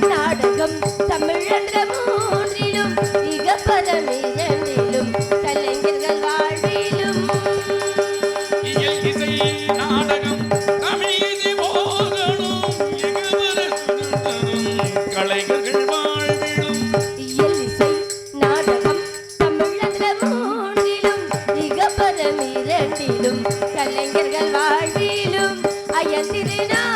நாடகம் தமிழென்ற மூன்றிலும் இகப்பரமிரண்டிலும் கலைஞர்கள் வாழ்விலும் இசை நாடகம் தமிழ் போகணும் கலைஞர்கள் வாழ்விலும் இசை நாடகம் தமிழென்ற மூன்றிலும் இகப்பரமிரண்டிலும் கலைஞர்கள் வாழ்விலும் அயந்திருநாவிலும்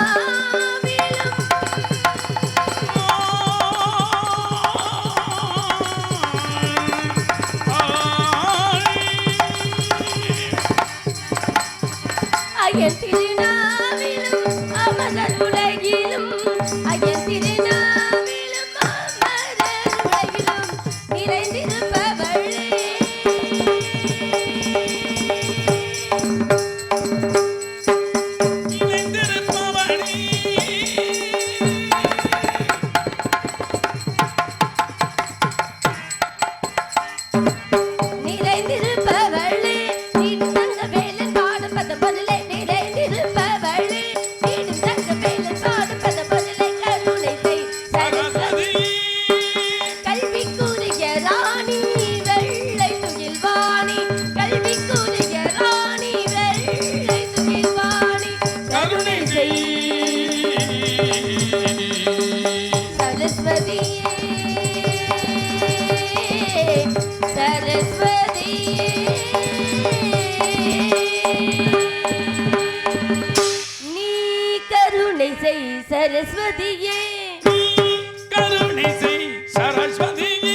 திருநாவிலும் அமரர் உலகிலும் அயன் திருநாவிலும் அமரர் உலகிலும் நிறைந்திருப்பவளே சரஸ்வதியே கருணை செய் சரஸ்வதியே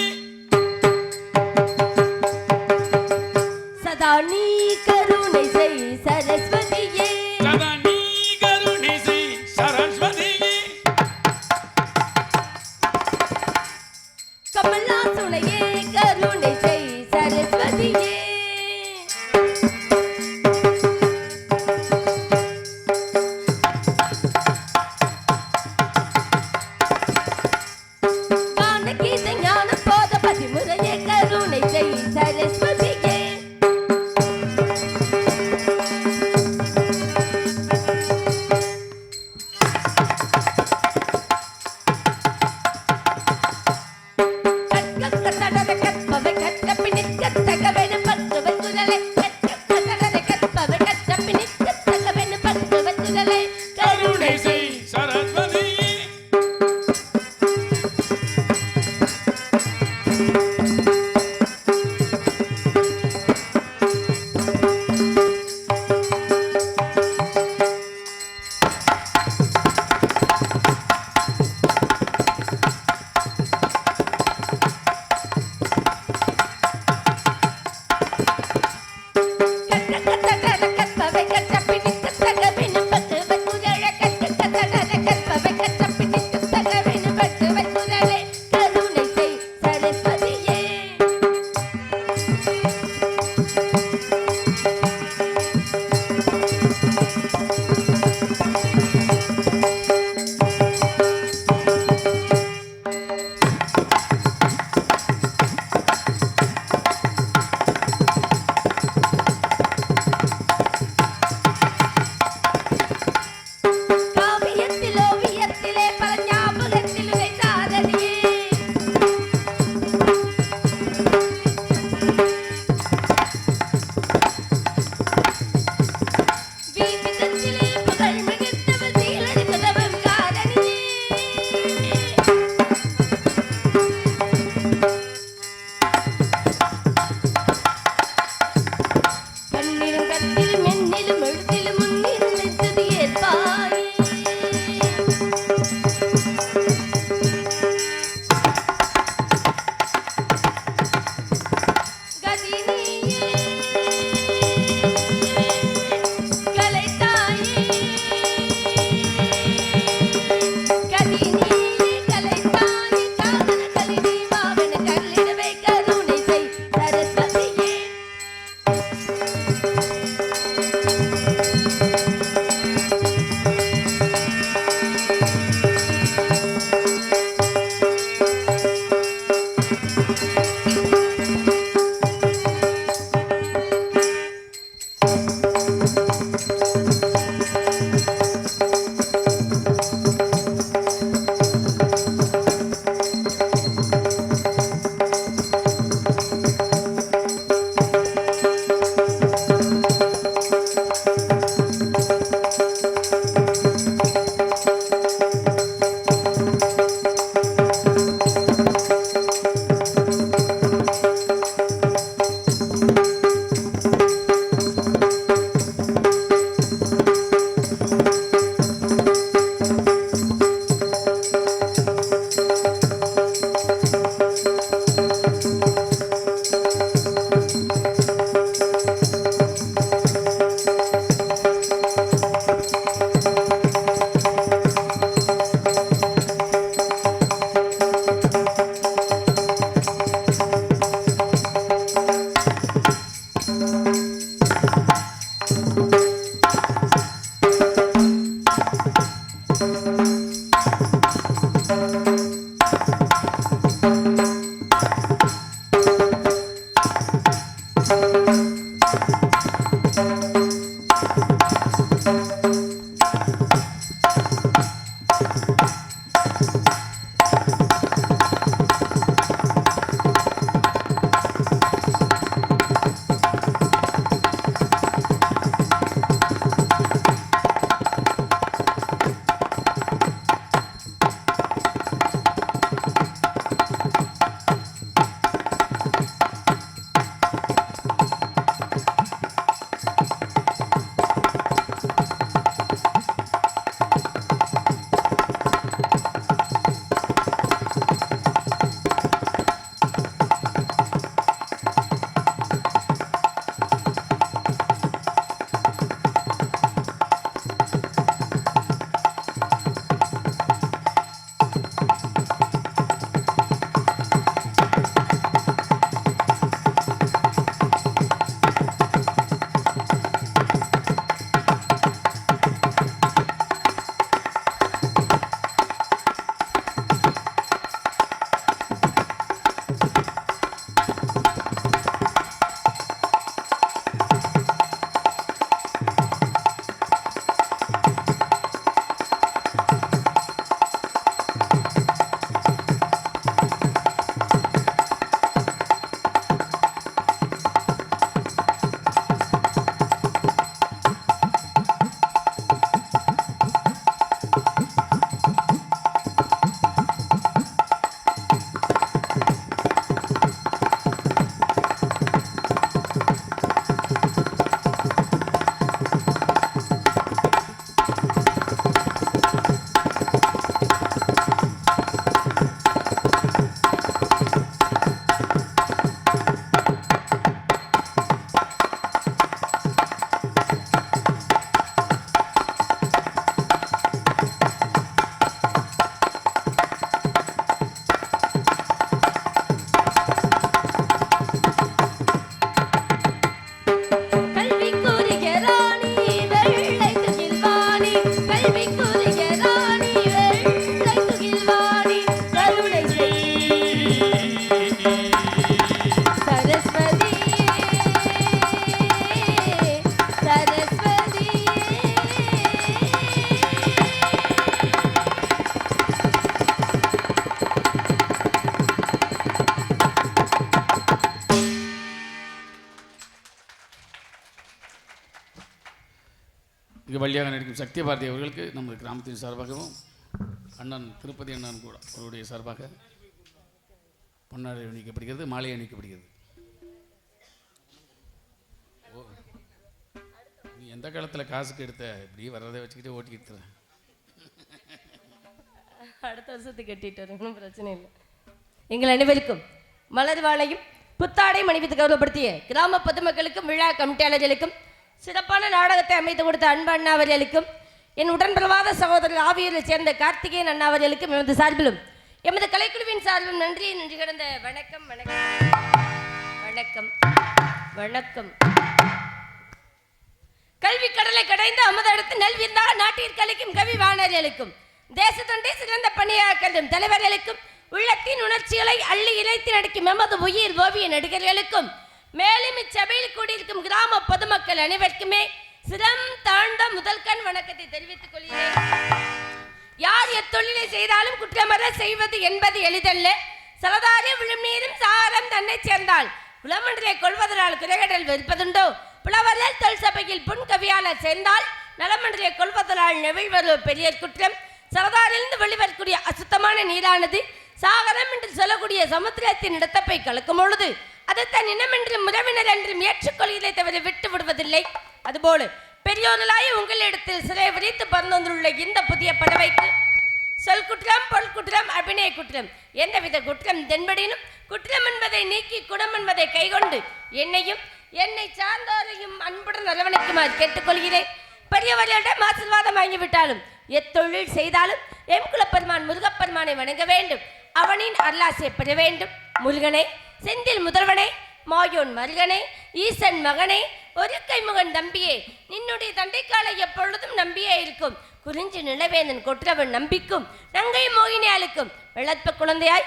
சதா நீ கருணை செய் சரஸ்வதியே சதா நீ கருணை செய் சரஸ்வதியே கமலா துணையே கருணை செய் சரஸ்வதியே கற்க வழியாக நடிக்கும் சத்யபாரதி அவர்களுக்கு நமது கிராமத்தின் சார்பாகவும் அண்ணன் திருப்பதி அண்ணன் கூட அவருடைய சார்பாக பொன்னாடை அணிவிக்கப்படுகிறது, மாலை அணிவிக்கப்படுகிறது. ஓ, நீ எந்த காலத்தில் காசுக்கு எடுத்த இப்படி வர்றதை வச்சுக்கிட்டே ஓட்டிக்கிட்டு அடுத்த வருஷத்துக்கு கட்டிட்டு ஒன்றும் பிரச்சனை இல்லை. எங்கள் அனைவருக்கும் மலர் வாழையும் புத்தாடை மணிவித்து கௌரவப்படுத்திய கிராம பொதுமக்களுக்கும் விழா கமிட்டியாளர்களுக்கும் சிறப்பான நாடகத்தை அமைத்து கொடுத்த அன்பு அண்ணா அவர்களுக்கும் என் உடன்பிறவாத சகோதரர் ஆவியூரைச் சேர்ந்த கார்த்திகேயன் அண்ணா அவர்களுக்கும் எமது சார்பிலும் எமது கலைக்குழுவின் சார்பிலும் நன்றி கிடந்த வணக்கம் வணக்கம் வணக்கம் வணக்கம். கல்வி கடலை கடைந்து அமுதெடுத்து நல்விருந்தாக நாட்டிற்கு அளிக்கும் கவி வாணர்களுக்கும் தேச தொண்டை சிறந்த பணியாற்றும் தலைவர்களுக்கும் உள்ளத்தின் உணர்ச்சிகளை அள்ளி இறைத்து நடிக்கும் எமது உயிர் ஓவிய நடிகர்களுக்கும் மேலும் இச்சபையில் கூடியிருக்கும் கிராம பொதுமக்கள் அனைவருக்குமே சிரம் தாழ்ந்த முதல்கண் வணக்கத்தை தெரிவித்துக் கொள்கிறேன். யார் எத்தொழிலை செய்தாலும் குற்றமற செய்வது என்பது எளிதல்ல. சலதாரி விழும் நீரும் சாரம் தன்னை சேர்ந்தால் புலமன்றை கொள்வதனால் குறைகடல் வெறுப்பதுண்டோ, புலவர்கள் தொல் சபையில் புன் கவியாளர் சேர்ந்தால் நலமன்றை கொள்வதனால் நெவிழ்வது பெரிய குற்றம். சலதாரிலிருந்து வெளிவரக்கூடிய அசுத்தமான நீரானது சாகரம் என்று சொல்லக்கூடிய சமுத்திரத்தின் இடத்தப்பை கலக்கும் பொழுது அது தன் இனம் என்றும் உறவினர் என்றும் ஏற்றுக்கொள்கிறதை தவிர விட்டு விடுவதில்லை. அதுபோல பெரியோர்களாய் உங்களிடத்தில் சிறை விரித்து பறந்துள்ள இந்த புதிய பறவைக்கு சொல் குற்றம், பொருள் குற்றம், அபிநய குற்றம், எந்தவித குற்றம் தென்படினும் குற்றம் என்பதை நீக்கி குணம் என்பதை கைகொண்டு என்னையும் என்னை சார்ந்தோரையும் அன்புடன் அரவணைக்குமாறு கேட்டுக்கொள்கிறேன். பெரியவர்களிடம் ஆசீர்வாதம் வாங்கிவிட்டாலும் எத்தொழில் செய்தாலும் எம் குலப்பெருமான் முருகப்பெருமானை வணங்க வேண்டும், அவனின் அருளாசை பெற வேண்டும். முருகனை, செந்தில் முதல்வனை, மாயோன் மருகனை, ஈசன் மகனை, ஒரு கைமுகன் தம்பியே, நின்னுடைய தண்டைக்காலை எப்பொழுதும் நம்பியே இருக்கும். குறிஞ்சி நிலவேந்தன் கொற்றவன் நம்பிக்கும் நங்கை மோகினியாளுக்கும் வெள்ளப்ப குழந்தையாய்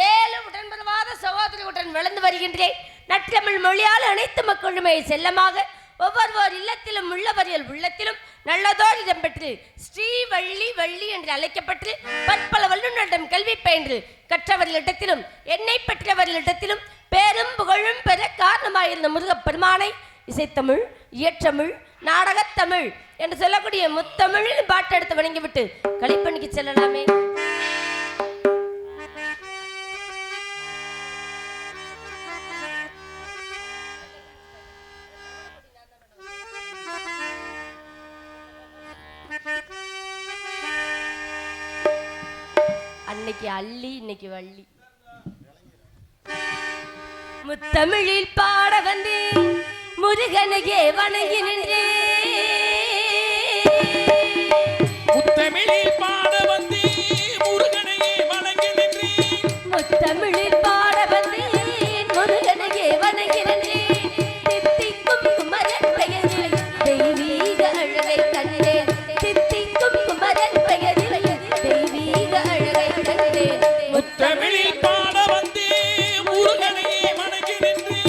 7 உடன்பிறவாத சகோதரியுடன் வளர்ந்து வருகின்றேன். நற்றமிழ் மொழியால் அனைத்து மக்களுமே செல்லமாக ஒவ்வொருவர் இல்லத்திலும் உள்ளவர்கள் உள்ளத்திலும் நல்லதோர் இடம்பெற்று ஸ்ரீ வள்ளி வள்ளி என்று அழைக்கப்பட்டு பற்பல வல்லுநரிடம் கல்வி பயின்று கற்றவர்களிடத்திலும் என்னை பெற்றவர்களிடத்திலும் பேரும் புகழும் பெற காரணமாயிருந்த முருகப்பெருமானை இசைத்தமிழ், இயற்றமிழ், நாடகத்தமிழ் என்று சொல்லக்கூடிய முத்தமிழில் பாட்டெடுத்து வணங்கிவிட்டு கலைப்பணிக்கு செல்லலாமே. அன்னைக்கு அள்ளி, இன்னைக்கு வள்ளி. முத்தமிழில் பாட வந்து முருகனையே வணங்கி நின்றே, முத்தமிழில் பாட வந்து முருகனையே வணங்கி நின்றே, முத்தமிழில் பாட வந்து முருகனையே வணங்கி நின்றே, தித்திக்கும் குமரன் பெயரில் தெய்வீக அழகை கண்டேன், தித்திக்கும் குமரன் பெயரில் தெய்வீக அழகை கண்டேன். முத்தமிழில் பாட வந்து முருகனையே வணங்கி நின்றே,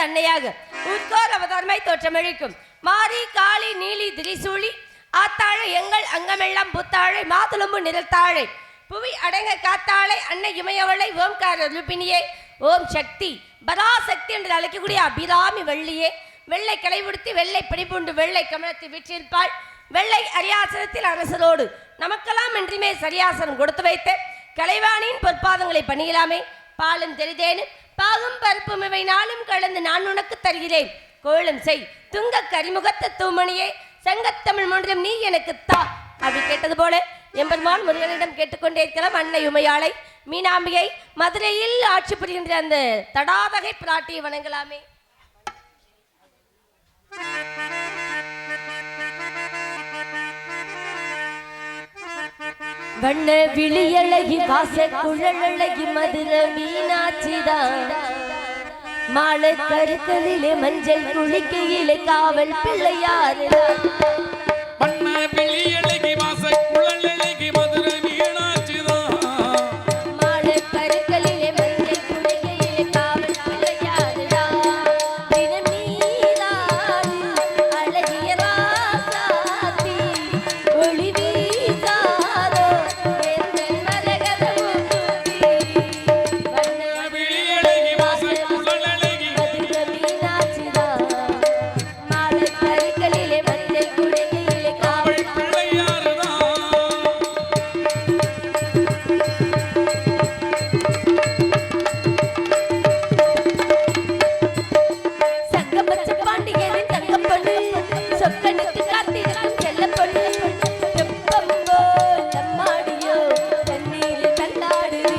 அன்னையாக உட்கோர் அவதாரமாய் தோற்றமளிக்கும் மாரி காளி நீலி திரிசூலி ஆத்தாழை எங்கள் அங்கமெல்லாம் புத்தாழை மாதுளம்பு நிறத்தாழை புவி அடங்க காத்தாழை அன்னை இமையவளை ஓம்கார ரூபினியே ஓம் சக்தி பராசக்தி என்று அழைக்கக்கூடிய அபிராமி வள்ளியே வெள்ளை கிளைவுடுத்தி வெள்ளை பிடிப்புண்டு வெள்ளை கமலத்தை விற்றிருப்பாள் வெள்ளை அரியாசனத்தில் அரசரோடு நமக்கெல்லாம் என்றுமே சரியாசனம் கொடுத்து வைத்து கலைவாணியின் பொற்பாதங்களை பணியலாமே பாலும் தெரிதேனும் பாகும் பருப்பும் இவை நாளும் கலந்து நான் உனக்கு தருகிறேன் கோலம் செய் துங்க கரிமுகத்த தூமணியே சங்கத்தமிழ் மன்றம் நீ எனக்கு தா அப்படி கேட்டது போல எம்பெருமான் முருகனிடம் கேட்டுக்கொண்டே இருக்கலாம் அன்னை உமையாளை மீனாம்பிகை மதுரையில் ஆட்சி புரிகின்ற அந்த தடாதகை பிராட்டியை வணங்கலாமே. வண்ண விழியழகி வாச குழலழகி மதுர மீனாட்சிதான் மாலை கருக்கலிலே மஞ்சள் குளிக்கையிலே காவல் பிள்ளையாருதான் வண்ண விழியழகி வாச குழலழகி மதுர மீனாட்சிதான் மாலை கருக்கலிலே மஞ்சள் குளிக்கையிலே காவல் பிள்ளையாருதான் தினம் நீதான் அழகிய ராசாத்தி ஒளி வீசாதோ எங்கள் மரகதமும் வண்ண விழியழகி வாச குழலழகி மதுர மீனாட்சிதான் மாலை கருக்கலிலே மஞ்சள் குளிக்கையிலே காவல் பிள்ளையாருதான் சங்கமச்ச பாண்டியரின் தங்கப்பொண்ணு சொக்கனுக்கு காத்திருக்கும் செல்லப்பொண்ணு தெப்பம்போ தம்மாடியோ தண்ணீரில் தள்ளாடுது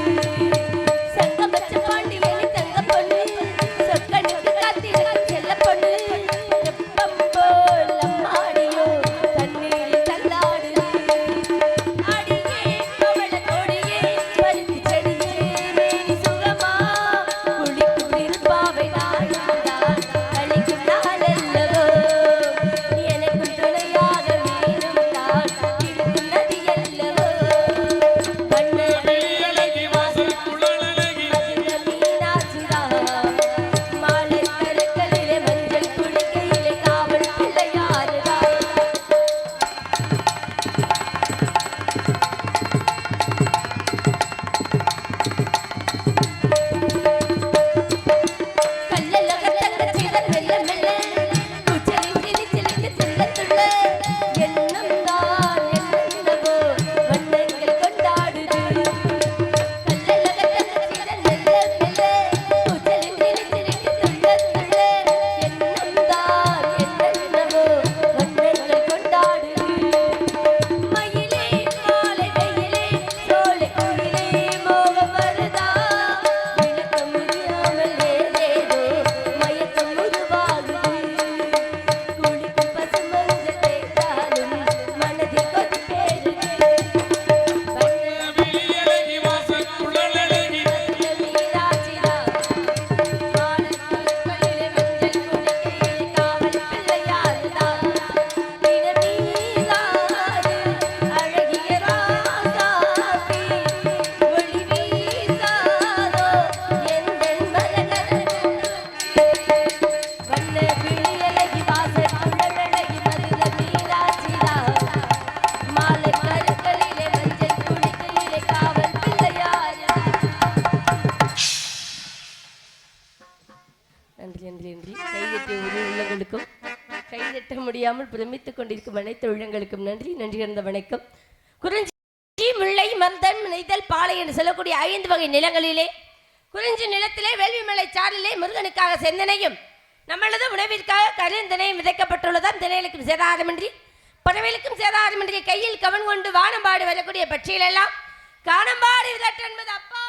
சங்கமச்ச பாண்டியரின் தங்கப்பொண்ணு சொக்கனுக்கு காத்திருக்கும் செல்லப்பொண்ணு தெப்பம்போ தம்மாடியோ தண்ணீரில் தள்ளாடுது ஆடியே பவள கோடியே பருத்தி செடியே மேனி சுகமா குளிக்கும் திருப்பாவை நாடுதான் கழிக்கும் நாளல்லவோ எனக்கும் துணையாக மீனும் தான் இருக்கும் நதியல்லவோ வண்ண விழியழகி வாச குழலழகி மதுர மீனாட்சிதான் மாலை கருக்கலிலே மஞ்சள் குளிக்கையிலே காவல் பிள்ளையாருதான் கல்லலக தங்கச்சிதன் மெல்ல மெல்ல குச்சலின் கிளிச்சிலிந்து செல்லத்துள்ள எண்ணம் தான் என்னவோ வண்ணங்கள் கொண்டாடுது கல்லலக தங்கச்சிதன் மெல்ல மெல்ல குச்சலின் கிளிச்சிலிந்து செல்லத்துள்ள எண்ணம் தான் என்னவோ வண்ணங்கள் கொண்டாடுது மயிலே மாலை வெயிலே சோலை குயிலே மோகம் வருதா விளக்க முடியாமல் ஏதேதோ மயக்கம் உருவாகுது குளிக்கும் பசுமஞ்ச தேய்த்தாலும் மனதில் கொதிப்பேறுது விழியழகி வாச குழலழகி வண்ண மீனாட்சிதான் மாலை கருக்களிலே மஞ்சள் குளிக்கையிலே காவல் பிள்ளையாருதான் தினம் நீராடு அழகிய ராசாத்தி ஒளி வீசாதோ எங்கள் மரகதமும் வண்ண விழியழகி வாச குழலழகி மதுர மீனாட்சிதான் மாலை கருக்களிலே மஞ்சள் குளிக்கையிலே காவல் பிள்ளையாருதான் நன்றி நன்றி நன்றி கைதட்டிய ஒரு உள்ளங்களுக்கும் கைதட்ட முடியாமல் பிரமித்துக் கொண்டிருக்கும் அனைத்து உள்ளங்களுக்கும் நன்றி நன்றி இருந்த வணக்கம். குறிஞ்சி முல்லை மருதன் நெய்தல் பாலை என்று சொல்லக்கூடிய 5 வகை நிலங்களிலே குறிஞ்சி நிலத்திலே வேள்விமலை சாரிலே முருகனுக்காக செந்தனையும் நம்மளது உணவிற்காக கருந்தனையும் விதைக்கப்பட்டுள்ளதாம். தினைகளுக்கும் சேதாரமின்றி பறவைகளுக்கும் சேதாரமின்றி கையில் கவன் கொண்டு வானம்பாடு வரக்கூடிய பட்சிகள் எல்லாம் காணம்பாடு விதட்டு என்பது அப்பா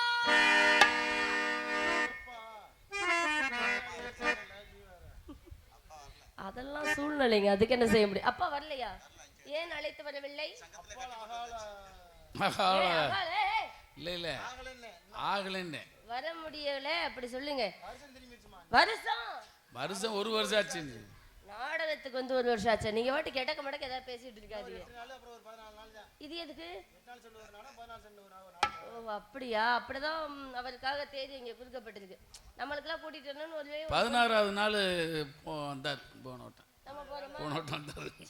அதெல்லாம் சூழ்நிலைங்க, அதுக்கு என்ன செய்ய முடியும். அப்பா வரலையா? ஏன் அழைத்து வரவில்லை? இல்ல இல்ல ஆகலன்னு வர முடியல அப்படி சொல்லுங்க. வருஷம் வருஷம் 1 வருஷம் ஆச்சு. நாடகத்துக்கு வந்து 1 வருஷம் ஆச்சு. நீங்க வாட்டி கெட்டக்க மடக்க ஏதாவது பேசிட்டு இருக்காதீங்க. இது எதுக்கு? ஓ அப்படியா? அப்படிதான் அவருக்காக தேதி இங்க குறிக்கப்பட்டிருக்கு. நம்மளுக்கெல்லாம் கூட்டிட்டு வரணும்னு ஒரு 16வது நாள் வந்தார்.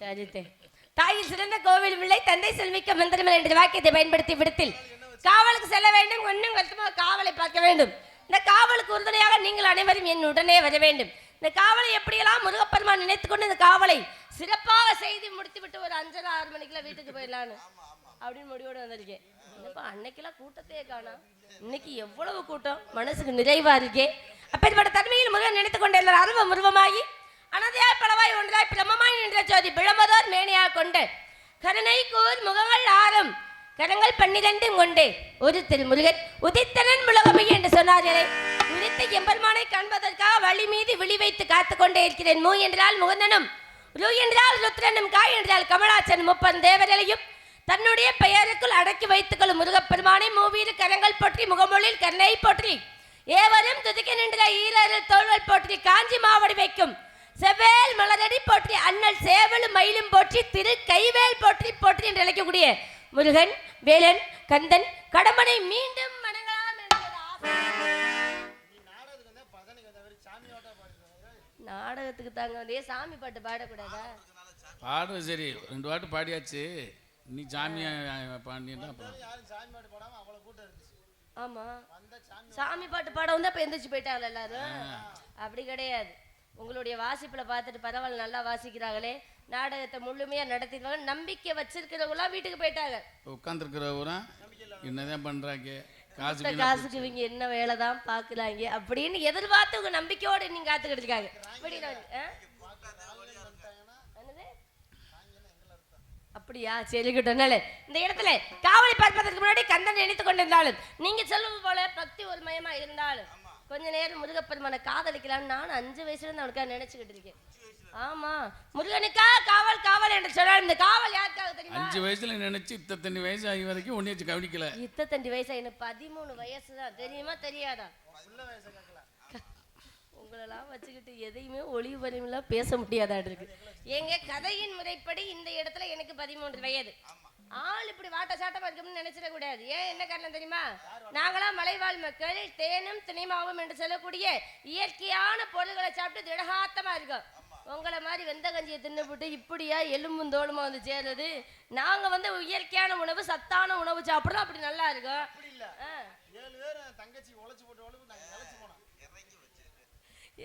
சரித்தே. தாயில் சிறந்த கோவில் பிள்ளை தந்தை செல்விக்க மந்திரமல் என்ற வாக்கியத்தை பயன்படுத்தி விடத்தில் காவலுக்கு செல்ல வேண்டும். ஒன்றும் கருத்துமாக காவலை பார்க்க வேண்டும். இந்த காவலுக்கு உறுதுணையாக நீங்கள் அனைவரும் என் உடனே வர வேண்டும். இந்த காவலை எப்படியெல்லாம் முருகப்பெருமான் நினைத்துக்கொண்டு இந்த காவலை சிறப்பாக செய்து முடித்து விட்டு ஒரு 5:30-6 மணிக்கெல்லாம் வீட்டுக்கு போயிடலான்னு அப்படின்னு முடிவோடு வந்திருக்கேன். அன்னைக்கெல்லாம் கூட்டத்தையே காணோம். இன்னைக்கு எவ்வளவு கூட்டம், மனசுக்கு நிறைவா இருக்கே. அப்பேற்பட்ட தன்மையில் முருகன் நினைத்துக் கொண்டு எல்லாரும் அருவம் உருவமாகி அனதையாய் பலவாய் ஒன்றாய் பிரமமாய் நின்ற ஜோதி விளம்பதோர் மேனியாக கொண்டு கருணை கூர் முகங்கள் 6 கரங்கள் 12 கொண்டு ஒரு திருமுருகன் உதித்தனன் உலகமை என்று சொன்னார்களே. உதித்த எம்பெருமானை காண்பதற்காக வழி மீது விழி வைத்து காத்துக் கொண்டே இருக்கிறேன். மூ என்றால் முகந்தனும், ரு என்றால் ருத்ரனும், காய் என்றால் கமலாச்சன் 30 தேவர்களையும் தன்னுடைய பெயருக்குள் அடக்கி வைத்துக் கொள்ளும் முருகப்பெருமானை மூவீறு கரங்கள் போற்றி முகமொழியில் கருணை போற்றி ஏவரும் துதிக்க நின்ற ஈரரு தோள்கள் போற்றி காஞ்சி மாவடி வைக்கும் செவ்வேல் மலரடி போற்றி அண்ணல் சேவலும் மயிலும் போற்றி திரு கைவேல் போற்றி போற்றி என்று அழைக்கக்கூடிய முருகன் வேலன் கந்தன் கடம்பனை மீண்டும் வணங்கலாம் நாடகத்துக்கு தாங்க வந்தே. சாமி பாட்டு பாடக்கூடாதா? பாடு சரி, 2 பாட்டு பாடியாச்சு. நீ சாமியா பாண்டியன்னா ஆமா சாமி பாட்டு பாட வந்து அப்ப எந்திரிச்சு போயிட்டாங்க எல்லாரும். அப்படி கிடையாது. உங்களுடைய வாசிப்புல பார்த்துட்டு பரவாயில்ல நல்லா வாசிக்கிறாங்களே, நாடகத்தை முழுமையா நடத்திடுவாங்க நம்பிக்கை வச்சிருக்கிறவங்களாம் வீட்டுக்கு போயிட்டாங்க. உட்காந்துருக்கிறவங்க என்னதான் பண்றாங்க, காசுக்கு இவங்க என்ன வேலை தான் பாக்குறாங்க அப்படின்னு எதிர்பார்த்து உங்க நம்பிக்கையோடு நீங்க காத்துக்கிட்டு இருக்காங்க. அப்படியா? சரி கிட்டனால இந்த இடத்துல காவலை பார்ப்பதற்கு முன்னாடி கந்தன் நினைத்துக் கொண்டிருந்தாலும் நீங்க சொல்லும் போல பக்தி ஒரு மயமா இருந்தாலும் கொஞ்ச நேரம் முருகப்பெருமான காதலிக்கலாம்னு நான் 5 வயசுல இருந்து அவனுக்காக நினைச்சுக்கிட்டு இருக்கேன். ஆமா முருகனுக்கா காவல் காவல் என்று சொன்னால் இந்த காவல் யாருக்காக தெரியுமா? 5 வயசுல நினைச்சு இத்தனை வயசு ஆகி வரைக்கும் ஒண்ணே கவனிக்கல. இத்தனை வயசு எனக்கு 13 வயசு தான். தெரியுமா தெரியாதா? உங்களெல்லாம் வச்சுக்கிட்டு எதையுமே ஒளிவு வரையிலாம் பேச முடியாதாட்டு இருக்கு. எங்க கதையின் முறைப்படி இந்த இடத்துல எனக்கு 13 வயது. ஆள் இப்படி வாட்ட சாட்டமா இருக்கும்னு நினைச்சிட கூடாது. ஏன் என்ன காரணம் தெரியுமா? நாங்களாம் மலைவாழ் மக்கள் தேனும் திணைமாவும் என்று சொல்லக்கூடிய இயற்கையான பொருள்களை சாப்பிட்டு திடகாத்தமா இருக்கோம். உங்களை மாதிரி வெந்த கஞ்சியை தின்னுபிட்டு இப்படியா எலும்பும் தோலுமா வந்து சேர்றது. நாங்க வந்து இயற்கையான உணவு சத்தான உணவு சாப்பிடுறோம். அப்படி நல்லா இருக்கும்.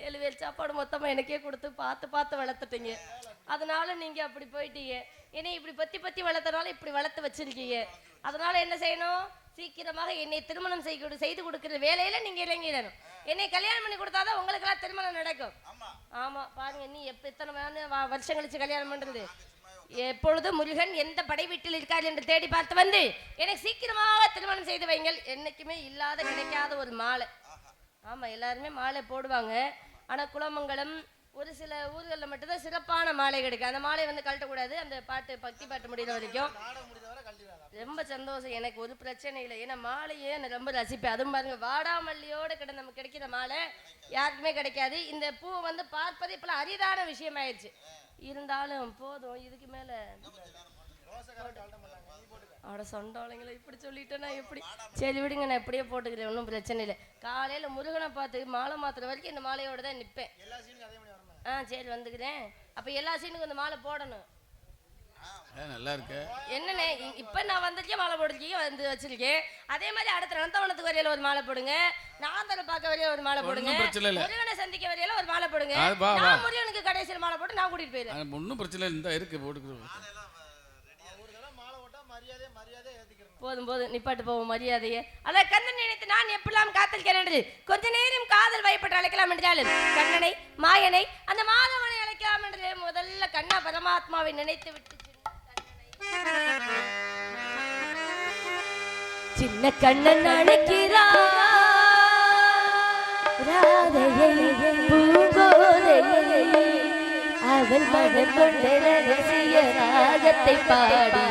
7 பேர் சாப்பாடு மொத்தமா எனக்கே கொடுத்து பார்த்து பார்த்து வளர்த்துட்டீங்க. அதனால நீங்க அப்படி போயிட்டீங்க. என்னை இப்படி பத்தி வளர்த்தனால இப்படி வளர்த்து வச்சிருக்கீங்க. அதனால என்ன செய்யணும்? சீக்கிரமாக என்னை திருமணம் செய்து கொடுக்கிற வேலையில நீங்க இறங்கிடணும். என்னை கல்யாணம் பண்ணி கொடுத்தாதான் உங்களுக்கு எல்லாம் திருமணம் நடக்கும். ஆமா பாருங்க, நீ எத்தனை வருஷம் கழிச்சு கல்யாணம் பண்றது? எப்பொழுது முருகன் எந்த படை வீட்டில் இருக்காரு என்று தேடி பார்த்து வந்து எனக்கு சீக்கிரமாக திருமணம் செய்து வைங்கள். என்னைக்குமே இல்லாத கிடைக்காத ஒரு மாலை. ஆமா எல்லாருமே மாலை போடுவாங்க. ஆனா குலமங்கலம் ஒரு சில ஊர்களில் மட்டும்தான் சிறப்பான மாலை கிடைக்கும். அந்த மாலை வந்து கழட்டக்கூடாது. அந்த பாட்டு பக்தி பாட்டு முடிகிற வரைக்கும் ரொம்ப சந்தோஷம். எனக்கு ஒரு பிரச்சனை இல்லை. ஏன்னா மாலையே நான் ரொம்ப ரசிப்பேன். அதுவும் பாருங்க வாடாமல்லியோட நமக்கு கிடைக்கிற மாலை யாருக்குமே கிடைக்காது. இந்த பூ வந்து பார்ப்பது இப்பெல்லாம் அரிதான விஷயம் ஆயிடுச்சு. இருந்தாலும் போதும், இதுக்கு மேல அவட சொண்டாளைங்களை இப்படி சொல்லிட்டேன்னா எப்படி? சரி விடுங்க, நான் எப்படியே போட்டுக்கிறேன், ஒன்றும் பிரச்சனை இல்லை. காலையில முருகனை பார்த்து மாலை மாத்துற வரைக்கும் இந்த மாலையோட தான் நிற்பேன். சரி வந்துக்கிறேன். அப்ப எல்லா சீனுக்கும் இந்த மாலை போடணும். நல்லா இருக்கு. என்னண்ணே இப்ப நான் வந்திருக்கேன், மாலை போட்டிருக்கீங்க, வந்து வச்சிருக்கேன். அதே மாதிரி அடுத்த நந்தவனத்துக்கு வரையில ஒரு மாலை போடுங்க. நாந்தரை பார்க்க வரையில ஒரு மாலை போடுங்க. முருகனை சந்திக்க வரையில ஒரு மாலை போடுங்க. நான் முருகனுக்கு கடைசியில் மாலை போட்டு நான் கூட்டிட்டு போயிடுறேன். ஒன்றும் பிரச்சனை இல்லை, இருக்கு போட்டுக்கிறோம். போதும் போதும் நிப்பாட்டு போவோம் மரியாதையே. அதான் கண்ணன் நினைத்து நான் எப்பெல்லாம் காத்திருக்கிறேன் என்று கொஞ்ச நேரம் காதல் வயப்பட்டு அழைக்கலாம் என்றாலும் கண்ணனை மாயனை அந்த மாதவனை அழைக்கலாம் என்று முதல்ல கண்ணா பரமாத்மாவை நினைத்து விட்டு சின்ன கண்ணன் அழைக்கிறார் அவன் மகன் கொண்ட ரகசிய ராகத்தை பாடி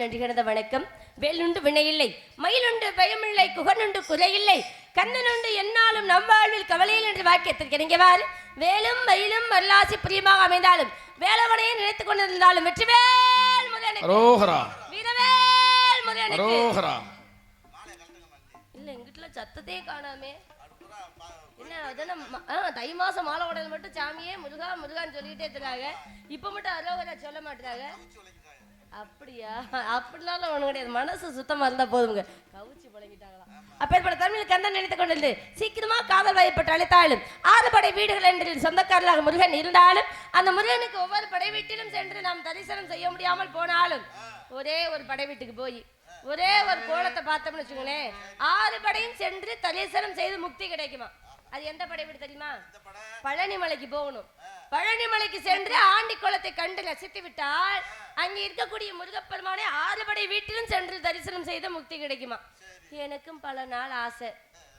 நன்றி கிடந்த வணக்கம். வேலுண்டு வினையில்லை, மயிலுண்டு பயமில்லை, குகனுண்டு குறையில்லை, கண்ணனுண்டு என்னாலும் நம் வாழ்வில் கவலையில் என்று வாக்கியத்திற்கு இறங்கியவாறு வேலும் மயிலும் மல்லாசி பிரியமாக அமைந்தாலும் வேலவனையே நினைத்துக் கொண்டிருந்தாலும் வெற்றிவேல் முருகனுக்கு வீரவேல் முருகனுக்கு இல்ல எங்கிட்ட சத்தத்தையே காணாமே. என்ன தை மாசம் மாலை உடல் மட்டும் சாமியே முருகா முருகான்னு சொல்லிக்கிட்டே இருக்கிறாங்க. இப்ப மட்டும் அரோகரா சொல்ல மாட்டாங்க. அப்படியா? அப்படிலாம் ஒண்ணு கிடையாது. மனசு சுத்தமா இருந்தா போதுங்க. கவுச்சி பழகிட்டாங்களாம். அப்பேற்பட்ட தமிழ் கந்தன் நினைத்துக் கொண்டிருந்து சீக்கிரமா காதல் வயப்பட்டு அழைத்தாலும் 6 படை வீடுகள் என்று சொந்தக்காரர்களாக முருகன் இருந்தாலும் அந்த முருகனுக்கு ஒவ்வொரு படை வீட்டிலும் சென்று நாம் தரிசனம் செய்ய முடியாமல் போனாலும் ஒரே ஒரு படை வீட்டுக்கு போய் ஒரே ஒரு கோலத்தை பார்த்தோம்னு வச்சுக்கோங்களேன், 6 படையும் சென்று தரிசனம் செய்து முக்தி கிடைக்குமா. அது எந்த படை வீடு தெரியுமா? பழனிமலைக்கு போகணும். பழனிமலைக்கு சென்று ஆண்டி கோலத்தை கண்டு ரசித்து விட்டால் அங்கே இருக்கக்கூடிய முருகப்பெருமானை 6 படை வீட்டிலும் சென்று தரிசனம் செய்த முக்தி கிடைக்குமா. எனக்கும் பல நாள் ஆசை,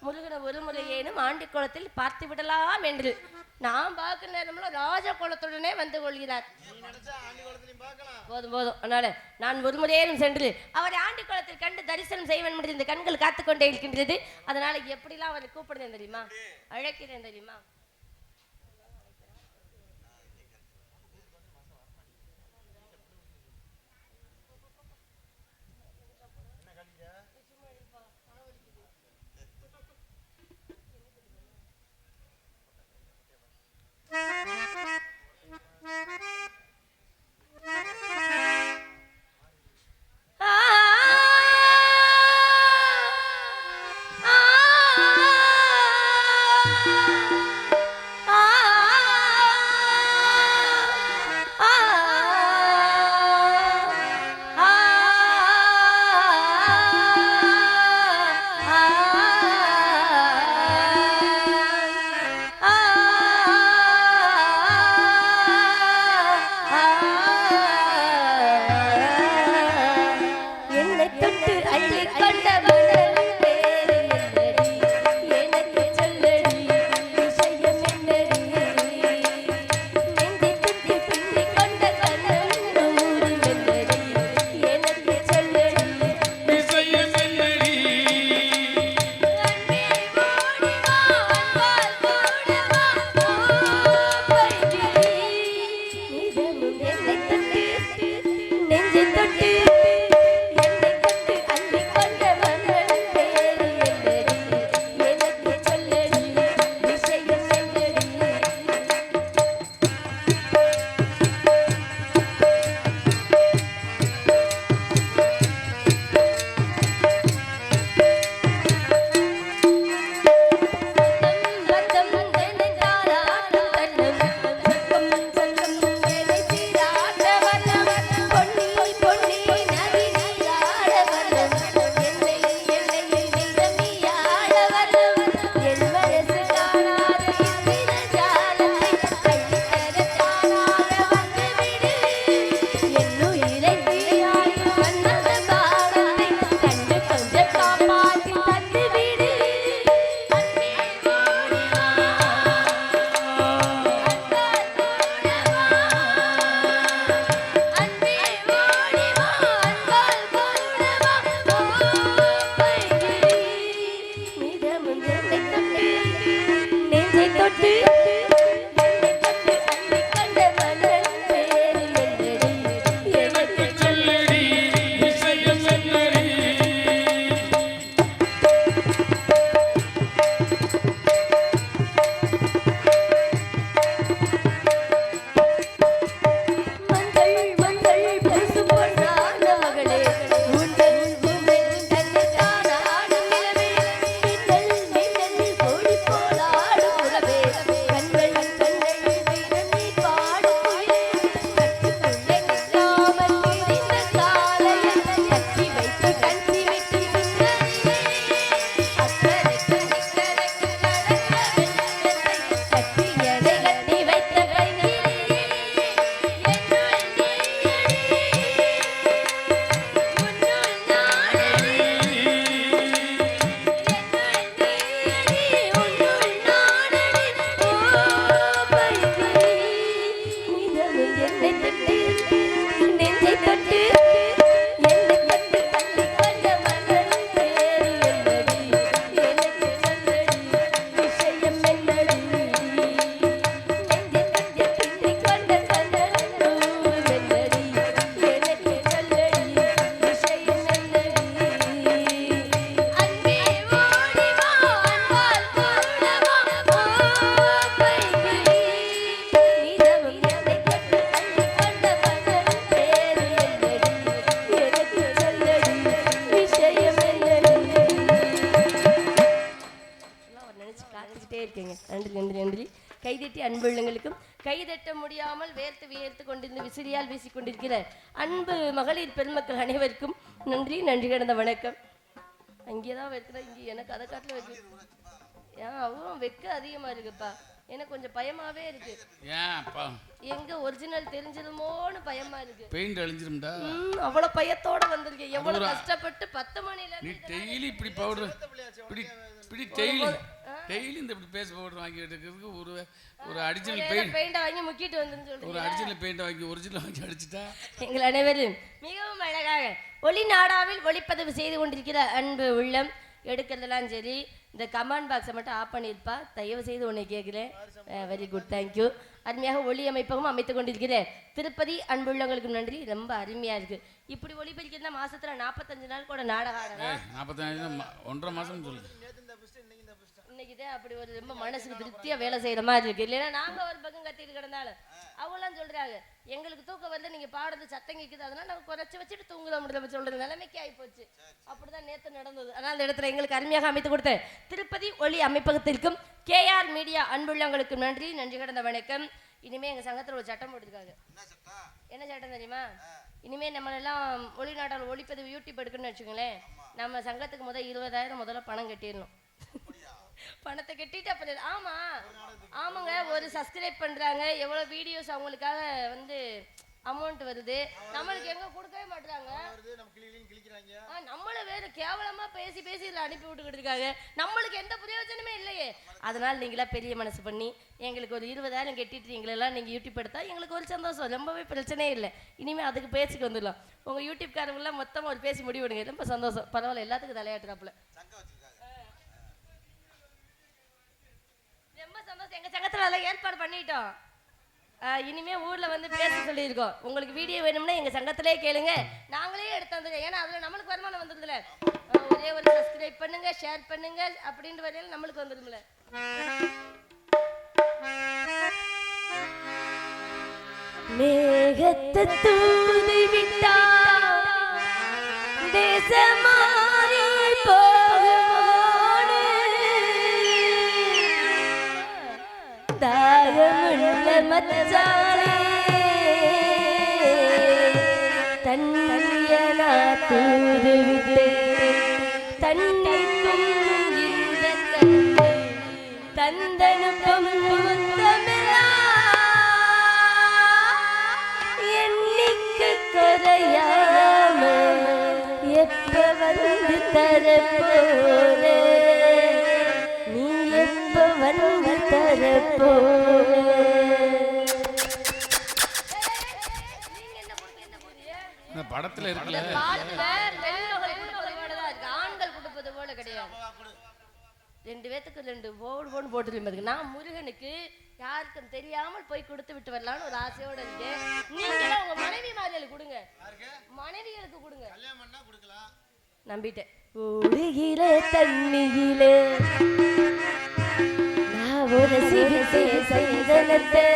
முருகனை ஒரு முறையேனும் ஆண்டி கோலத்தில் பார்த்து விடலாம் என்று. நான் பார்க்கிற நேரம்ல ராஜ கோலத்துடனே வந்து கொள்கிறார். போதும் போதும், அதனால நான் ஒரு முறையேனும் சென்று அவரை ஆண்டி கோலத்தில் கண்டு தரிசனம் செய்வேன் என்று இந்த கண்கள் காத்துக்கொண்டே இருக்கின்றது. அதனால எப்படிலாம் அவரை கூப்பிடுறேன் தெரியுமா, அழைக்கிறேன் தெரியுமா. கைதட்டி அன்புள்ளங்களுக்கும் கைதட்ட முடியாமல் வேர்த்து வியர்த்து கொண்டிருந்து விசிறியால் வீசிக் கொண்டிருக்கிற அன்பு மகளிர் பெருமக்கள் அனைவருக்கும் நன்றி நன்றி கிடந்த வணக்கம். அங்கேதான் வைக்கிறேன், இங்கே எனக்கு அதை காட்டில் வைக்க ஏன் அவரும் வெக்க அதிகமா இருக்குப்பா, எனக்கு கொஞ்சம் பயமாவே இருக்கு. ஏன்ப்பா எங்க ஒரிஜினல் தெரிஞ்சிருமோன்னு பயமா இருக்கு. பெயிண்ட் அழிஞ்சிரும்டா. அவ்வளவு பயத்தோட வந்திருக்கேன், எவ்வளவு கஷ்டப்பட்டு 10 மணில நீ டெய்லி இப்படி பவுடர் இப்படி டெய்லி இந்த இப்படி பேஸ் பவுடர் வாங்கி எடுக்கிறதுக்கு ஒரு அடிஷனல் பெயிண்ட் வாங்கி முக்கிட்டு வந்துன்னு சொல்றீங்க. ஒரு அடிஷனல் பெயிண்ட் வாங்கி ஒரிஜினல் வாங்கி அடிச்சிட்டா எங்கள் அனைவரும் மிகவும் அழகாக ஒளி நாடாவில் ஒளிப்பதிவு செய்து கொண்டிருக்கிற அன்பு உள்ளம் எடுக்கிறதெல்லாம் சரி. இந்த கமெண்ட் பாக்ஸை மட்டும் ஆஃப் பண்ணியிருப்பா, தயவு செய்து உன்னை கேட்குறேன். Very good, thank you. அருமையாக ஒளி அமைப்பகம் அமைத்து கொண்டிருக்கிறேன் திருப்பதி அன்புள்ளவங்களுக்கு நன்றி. ரொம்ப அருமையாக இருக்குது. இப்படி ஒளிபரிக்கிறதா மாசத்துல 45 நாள் கூட நாடகம் ஆடலாம். 45 1.5 மாதம் சொல்லுது. இன்னைக்குதான் அப்படி ஒரு ரொம்ப மனசுக்கு திருப்தியா வேலை செய்யற மாதிரி இருக்கு. இல்லைன்னா நாங்க ஒரு பக்கம் கத்திட்டு கிடந்தாலும் அவங்களாம் சொல்றாங்க எங்களுக்கு தூக்கம் வந்து நீங்க பாடுறது சத்தம் கேட்குது, அதனால நாங்க குறைச்சி வச்சுட்டு தூங்குறோம் முடியல சொல்றது நிலைமைக்கு ஆகி போச்சு. அப்படிதான் நேற்று நடந்தது. அதனால அந்த இடத்துல எங்களுக்கு அருமையாக அமைத்து கொடுத்தேன் திருப்பதி ஒளி அமைப்பகத்திற்கும் KR மீடியா அன்புள்ளவங்களுக்கு நன்றி நன்றி கடந்த வணக்கம். இனிமே எங்க சங்கத்துல ஒரு சட்டம் போட்டுருக்காங்க. என்ன சட்டம் தெரியுமா? இனிமே நம்மளெல்லாம் ஒளிநாடால் ஒளிப்பதிவு யூடியூப் எடுக்கணும்னு வச்சுக்கோங்களேன், நம்ம சங்கத்துக்கு 20,000 முதல்ல பணம் கட்டிடணும். பணத்தை கட்டிட்டு அப்புறம் ஆமாங்க ஒரு சப்ஸ்கிரைப் பண்றாங்க, எவ்வளவு வீடியோஸ் அவங்களுக்காக வந்து அமௌண்ட் வருது, நம்மளுக்கு எங்க கொடுக்கவே மாட்டாங்க. நம்மள வேற கேவலமா பேசி இதுல அனுப்பி விட்டுக்கிட்டு இருக்காங்க, நம்மளுக்கு எந்த பிரயோஜனமே இல்லையே. அதனால நீங்களா பெரிய மனசு பண்ணி எங்களுக்கு ஒரு 20,000 கட்டிட்டு எங்களெல்லாம் நீங்க யூடியூப் எடுத்தா எங்களுக்கு ஒரு சந்தோஷம், ரொம்பவே பிரச்சனையே இல்லை. இனிமே அதுக்கு பேச்சுக்கு வந்துடலாம். உங்க யூடியூப் காரங்களாம் மொத்தமா ஒரு பேசி முடிவிடுங்க, ரொம்ப சந்தோஷம். பரவாயில்ல, எல்லாத்துக்கும் தலையாட்டுறாப்புல. எங்க சங்கத்துல எல்லாம் ஏற்பாடு பண்ணிட்டோம். இனிமே ஊர்ல வந்து பேச சொல்லியிருக்கோம். உங்களுக்கு வீடியோ வேணும்னா எங்க சங்கத்திலே கேளுங்க, நாங்களே எடுத்து வந்துடுறோம். ஏன்னா அதுல நம்மளுக்கு வருமானம் வந்துடுதுல. ஒரே ஒரு சப்ஸ்கிரைப் பண்ணுங்க, ஷேர் பண்ணுங்க அப்படின்ற வரையில நம்மளுக்கு வந்துடும்ல. மேகத்தை தூதி விட்டா தேசமாறி தாகமுள்ள மச்சானே தன்னியனா தூதுவிட்டு தன்னிக்கும் இந்த கண்ணை தந்தனுப்பம் முத்தமிழா எண்ணிக்கு குறையாம எப்ப வந்து தரப்போற நீ எப்ப வந்து தரப்போ. படத்துல இருக்குல்ல, ஆண்கள் கொடுப்பது போல கிடையாது. 2 பேத்துக்கு 2 போடு போட்டு நான் முருகனுக்கு யாருக்கும் தெரியாமல் போய் கொடுத்து விட்டு வரலான்னு ஒரு ஆசையோட இருக்கேன். நீங்களும் உங்க மனைவி மாதிரிகளுக்கு கொடுங்க, மனைவிகளுக்கு கொடுங்க, நம்பிட்டேன். ஓடுகிற தண்ணியிலே நான் ஒரு சிரித்தே சந்தனத்தை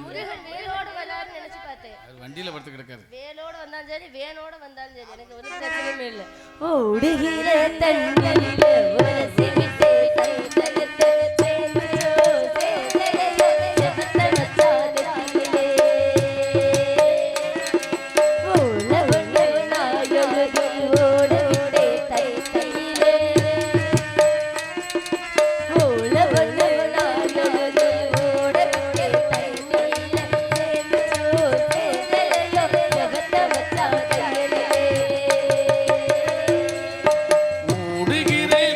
முருகன் வேலோடு வரான்னு நினைச்சு பார்த்தேன். வண்டியில படுத்து கிடக்காது, வேலோட வந்தாலும் சரி வேனோட வந்தாலும் சரி எனக்கு ஒரு பிரச்சனையுமே இல்லை. ஓடுகிற தண்ணியிலே ஒரு சிரித்தே சந்தனத்தை ஓடுகிறே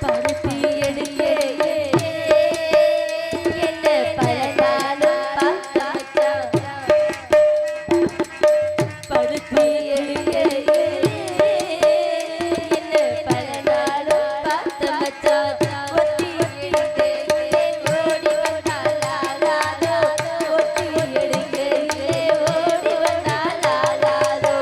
பருத்தி எடுக்க என்ன பலனாலும் பார்த்த பருத்தி எடுக்க என்ன பலனாலும் பார்த்த மச்சான் ஒத்தி எடுக்க ஓடி வந்தாலாலோ ஒத்தி எடுக்க ஓடி வந்தாலாலோ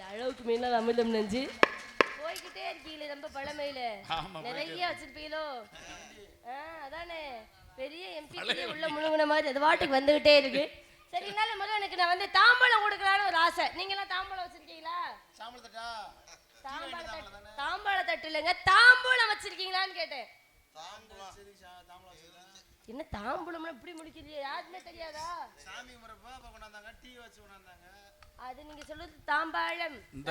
அளவுக்கு மீனா அமிர்தம் நெஞ்சு போய்கிட்டே இருக்கீங்களே ரொம்ப பழமையில நிறைய வச்சிருப்பீங்களோ அதானே பெரிய எம்பி உள்ள முழுங்கின மாதிரி அது வாட்டுக்கு வந்துகிட்டே இருக்கு. சரி இருந்தாலும் முருகனுக்கு நான் வந்து தாம்பூலம் கொடுக்கலான்னு ஒரு ஆசை. நீங்க எல்லாம் தாம்பூலம் வச்சிருக்கீங்களா? தாம்பாள தட்டு இல்லைங்க, தாம்பூலம் வச்சிருக்கீங்களான்னு கேட்டேன். என்ன தாம்பூலம்னா இப்படி முடிக்கிறீங்க? யாருமே தெரியாதா? அது நீங்க சொல்றது தாம்பாளம். இந்த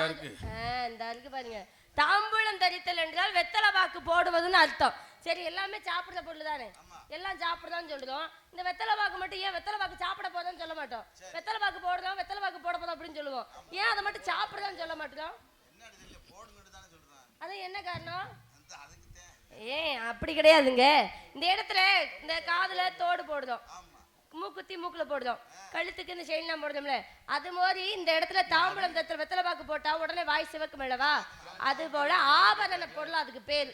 இருக்கு பாருங்க. தாம்பூலம் தரித்தல் என்றால் வெத்தலை பாக்கு போடுவதுன்னு அர்த்தம். சரி எல்லாமே சாப்பிடுற பொருள் தானே, எல்லாம் சாப்பிடுதான்னு சொல்றோம். இந்த வெத்தலை பாக்கு மட்டும் ஏன் வெத்தலை பாக்கு சாப்பிட போதான்னு சொல்ல மாட்டோம். வெத்தலை பாக்கு போடுறோம், வெத்தலை பாக்கு போட போதும் அப்படின்னு சொல்லுவோம். ஏன் அதை மட்டும் சாப்பிடுதான்னு சொல்ல மாட்டோம்? அது என்ன காரணம்? ஏன் அப்படி கிடையாதுங்க. இந்த இடத்துல இந்த காதுல தோடு போடுதோம், மூக்குத்தி மூக்குல போடுதோம், கழுத்துக்கு இந்த செயின்லாம் போடுதோம்ல, அது மாதிரி இந்த இடத்துல தாம்பூலம் தத்துல வெத்தலை பாக்கு போட்டா உடனே வாய் சிவக்கும் அல்லவா? அது போல ஆபரண பொருள் அதுக்கு பேர்.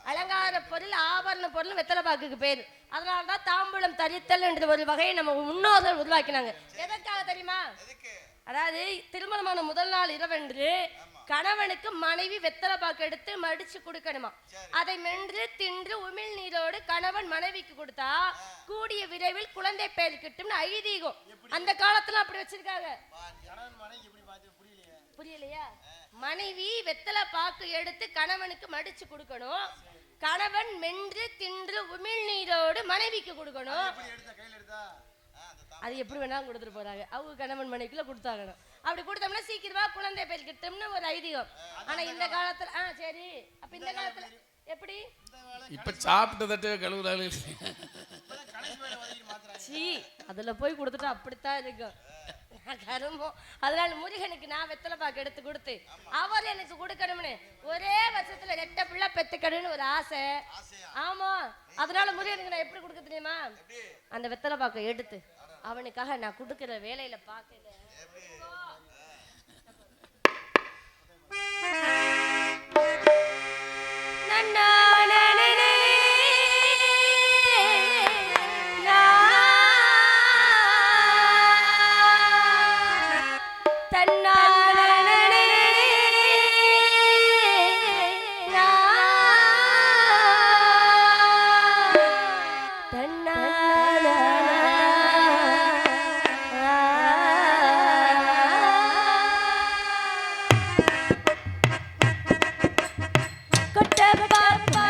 அலங்கார பொருள் ஆபரண பொருள் வெத்தலை பாக்குக்கு பேர். அதனாலதான் தாம்பூலம் தரித்தல் என்ற ஒரு வகையை நம்ம முன்னோர்கள் உருவாக்கினாங்க. எதற்காக தெரியுமா? அதாவது திருமணமான முதல் நாள் இரவென்று கணவனுக்கு மனைவி வெத்தலை பாக்கு எடுத்து மடிச்சு கொடுக்கணுமா. அதை மென்று தின்று உமிழ் நீரோடு கணவன் மனைவிக்கு கொடுத்தா கூடிய விரைவில் குழந்தை பேர் கிட்டும் ஐதீகம். அந்த காலத்துல அப்படி வச்சிருக்காங்க. புரியலையா? மனைவி வெத்தலை பாக்கு எடுத்து கணவனுக்கு மடிச்சு கொடுக்கணும், கணவன் மென்று தின்று உமிழ் நீரோடு மனைவிக்கு கொடுக்கணும். அது எப்படி வேணாலும் கொடுத்துட்டு போறாங்க. அவங்க கணவன் மனைவிக்குள்ள கொடுத்தாங்கணும். அப்படி கொடுத்தோம்னா சீக்கிரமா குழந்தை பேர் கிட்டோம்னு ஒரு ஐதீகம். ஆனா இந்த காலத்துல சரி, அப்ப இந்த காலத்துல எப்படி இப்ப சாப்பிட்டதட்டே கழுவுறாங்க. அதுல போய் கொடுத்துட்டா அப்படித்தான் இருக்கும் கரும்பம். அதனால முருகனுக்கு நான் வெத்தலை பாக்கு எடுத்து கொடுத்து அவர் எனக்கு கொடுக்கணும்னு ஒரே வருஷத்துல 2 பிள்ளை பெத்துக்கணும்னு ஒரு ஆசை. ஆமா, அதனால முருகனுக்கு நான் எப்படி கொடுக்க தெரியுமா? அந்த வெத்தலை பாக்கை எடுத்து அவனுக்காக நான் கொடுக்கிற வேலையில பாக்கல. கொட்ட பாப்பா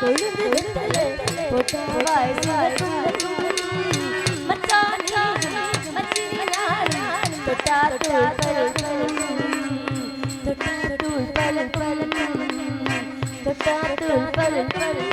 கொழுந்து வெத்தலை போட்டாவாய் மச்சானே மச்சினி நானே தொட்டாத்தூள் பலன் தொட்டாத்தூள் பலன்